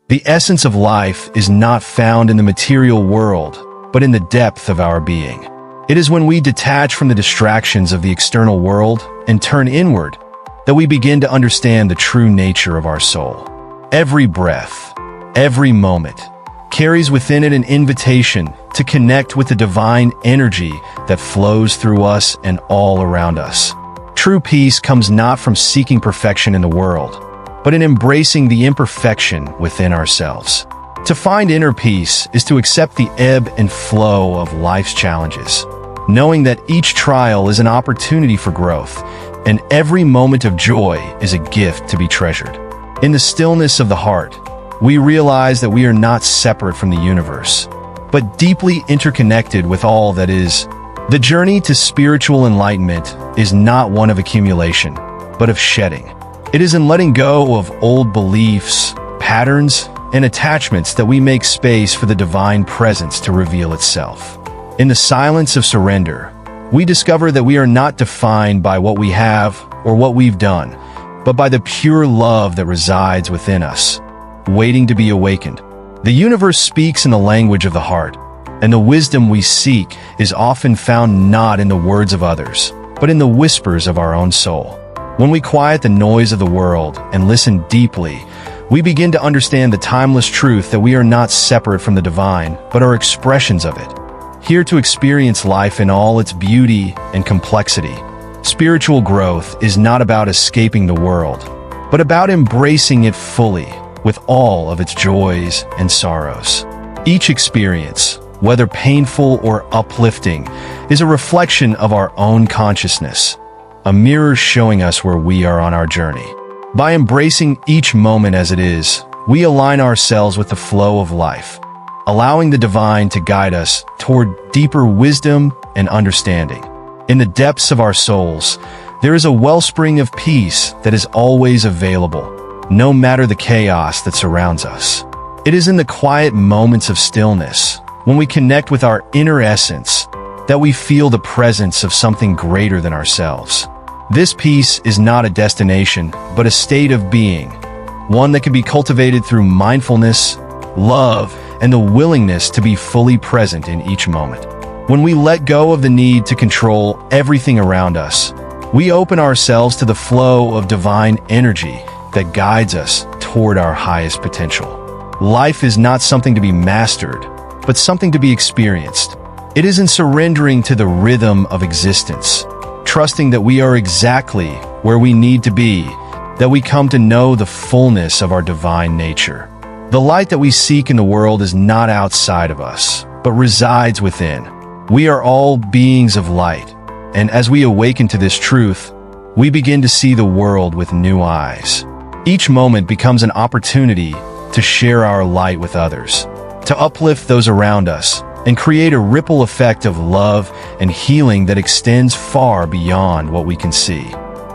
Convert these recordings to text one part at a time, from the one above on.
The essence of life is not found in the material world, but in the depth of our being. It is when we detach from the distractions of the external world and turn inward that we begin to understand the true nature of our soul. Every breath, every moment, carries within it an invitation to connect with the divine energy that flows through us and all around us. True peace comes not from seeking perfection in the world, but in embracing the imperfection within ourselves. To find inner peace is to accept the ebb and flow of life's challenges, knowing that each trial is an opportunity for growth, and every moment of joy is a gift to be treasured. In the stillness of the heart, we realize that we are not separate from the universe, but deeply interconnected with all that is. The journey to spiritual enlightenment is not one of accumulation, but of shedding. It is in letting go of old beliefs, patterns, and attachments that we make space for the divine presence to reveal itself. In the silence of surrender, we discover that we are not defined by what we have or what we've done, but by the pure love that resides within us, waiting to be awakened. The universe speaks in the language of the heart, and the wisdom we seek is often found not in the words of others, but in the whispers of our own soul. When we quiet the noise of the world and listen deeply, we begin to understand the timeless truth that we are not separate from the divine, but are expressions of it, here to experience life in all its beauty and complexity. Spiritual growth is not about escaping the world, but about embracing it fully, with all of its joys and sorrows. Each experience, whether painful or uplifting, is a reflection of our own consciousness, a mirror showing us where we are on our journey. By embracing each moment as it is, we align ourselves with the flow of life, allowing the divine to guide us toward deeper wisdom and understanding. In the depths of our souls, there is a wellspring of peace that is always available, no matter the chaos that surrounds us. It is in the quiet moments of stillness, when we connect with our inner essence, that we feel the presence of something greater than ourselves. This peace is not a destination, but a state of being, one that can be cultivated through mindfulness, love, and the willingness to be fully present in each moment. When we let go of the need to control everything around us, we open ourselves to the flow of divine energy that guides us toward our highest potential. Life is not something to be mastered, but something to be experienced. It is in surrendering to the rhythm of existence, trusting that we are exactly where we need to be, that we come to know the fullness of our divine nature. The light that we seek in the world is not outside of us, but resides within. We are all beings of light, and as we awaken to this truth, we begin to see the world with new eyes. Each moment becomes an opportunity to share our light with others, to uplift those around us, and create a ripple effect of love and healing that extends far beyond what we can see.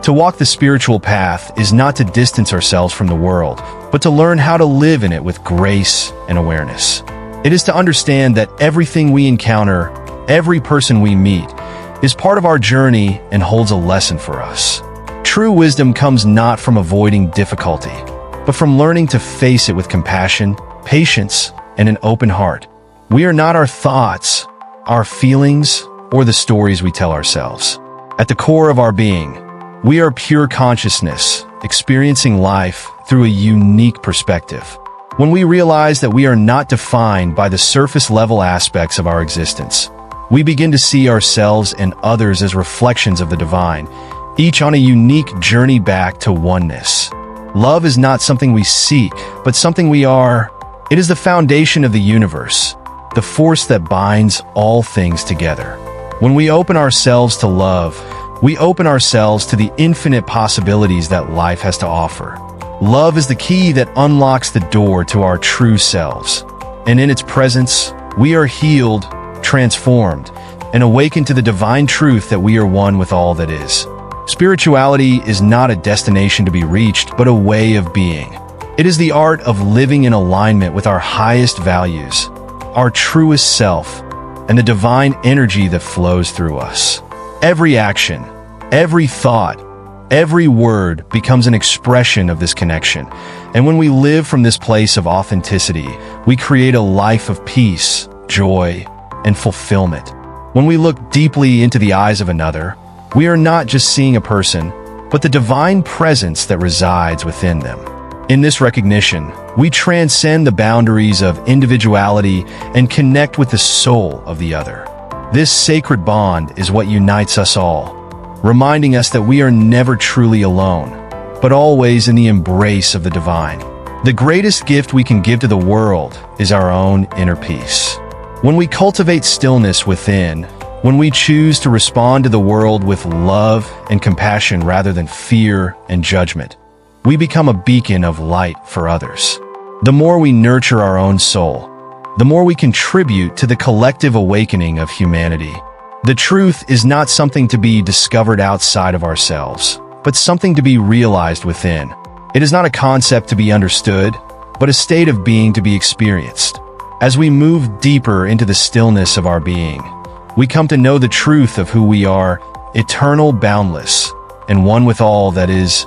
To walk the spiritual path is not to distance ourselves from the world, but to learn how to live in it with grace and awareness. It is to understand that everything we encounter, every person we meet, is part of our journey and holds a lesson for us. True wisdom comes not from avoiding difficulty, but from learning to face it with compassion, patience, and an open heart. We are not our thoughts, our feelings, or the stories we tell ourselves. At the core of our being, we are pure consciousness, experiencing life through a unique perspective. When we realize that we are not defined by the surface-level aspects of our existence, we begin to see ourselves and others as reflections of the divine, each on a unique journey back to oneness. Love is not something we seek, but something we are. It is the foundation of the universe, the force that binds all things together. When we open ourselves to love, we open ourselves to the infinite possibilities that life has to offer. Love is the key that unlocks the door to our true selves, and in its presence, we are healed, transformed, and awakened to the divine truth that we are one with all that is. Spirituality is not a destination to be reached, but a way of being. It is the art of living in alignment with our highest values, our truest self, and the divine energy that flows through us. Every action, every thought, Every word becomes an expression of this connection. And when we live from this place of authenticity, we create a life of peace, joy, and fulfillment. When we look deeply into the eyes of another, we are not just seeing a person, but the divine presence that resides within them. In this recognition, we transcend the boundaries of individuality and connect with the soul of the other. This sacred bond is what unites us all, reminding us that we are never truly alone, but always in the embrace of the divine. The greatest gift we can give to the world is our own inner peace. When we cultivate stillness within, when we choose to respond to the world with love and compassion rather than fear and judgment, we become a beacon of light for others. The more we nurture our own soul, the more we contribute to the collective awakening of humanity. The truth is not something to be discovered outside of ourselves, but something to be realized within. It is not a concept to be understood, but a state of being to be experienced. As we move deeper into the stillness of our being, we come to know the truth of who we are, eternal, boundless, and one with all that is,